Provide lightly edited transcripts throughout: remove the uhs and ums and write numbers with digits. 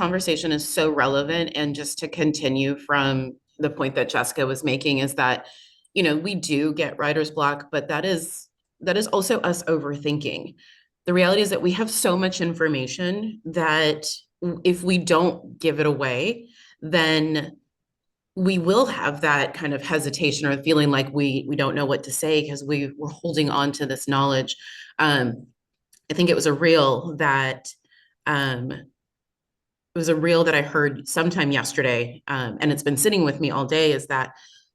conversation is so relevant. And just to continue from the point that Jessica was making is that, we do get writer's block, but that is also us overthinking. The reality is that we have so much information that if we don't give it away, then we will have that kind of hesitation or feeling like we don't know what to say because we're holding on to this knowledge. I think it was a reel that I heard sometime yesterday, and it's been sitting with me all day, is that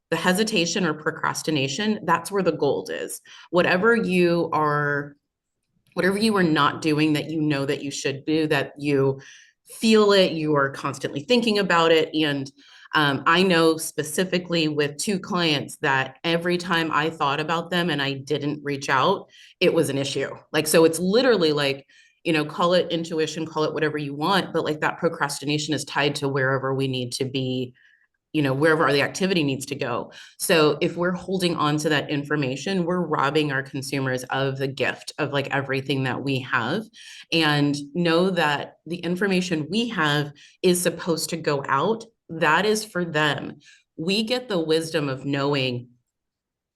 the hesitation or procrastination, that's where the gold is. Whatever you are, whatever you are not doing that you know that you should do, that you feel it, you are constantly thinking about it. And I know specifically with two clients that every time I thought about them and I didn't reach out, it was an issue. Like, so it's literally like, call it intuition, call it whatever you want, but like that procrastination is tied to wherever we need to be, wherever the activity needs to go. So if we're holding on to that information, we're robbing our consumers of the gift of like everything that we have. And know that the information we have is supposed to go out. That is for them. We get the wisdom of knowing,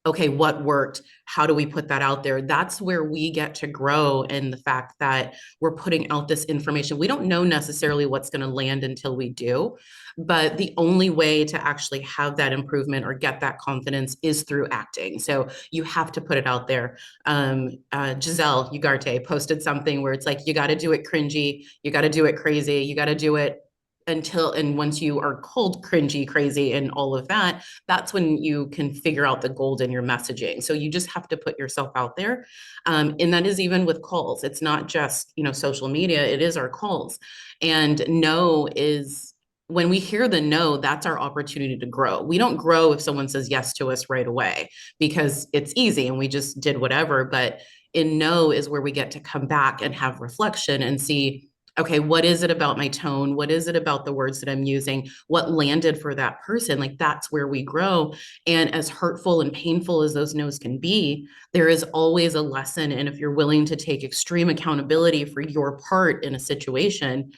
okay, what worked? How do we put that out there? That's where we get to grow in the fact that we're putting out this information. We don't know necessarily what's going to land until we do, but the only way to actually have that improvement or get that confidence is through acting. So you have to put it out there. Giselle Ugarte posted something where it's like, you got to do it cringy, you got to do it crazy, you got to do it and once you are called cringy, crazy, and all of that, that's when you can figure out the gold in your messaging. So you just have to put yourself out there. And that is even with calls. It's not just, social media, it is our calls. And no is when we hear the no, that's our opportunity to grow. We don't grow if someone says yes to us right away because it's easy and we just did whatever. But in no is where we get to come back and have reflection and see, okay, what is it about my tone? What is it about the words that I'm using? What landed for that person? Like that's where we grow. And as hurtful and painful as those no's can be, there is always a lesson. And if you're willing to take extreme accountability for your part in a situation,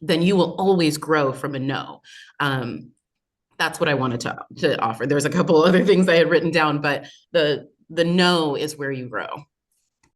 then you will always grow from a no. That's what I wanted to offer. There's a couple other things I had written down, but the no is where you grow.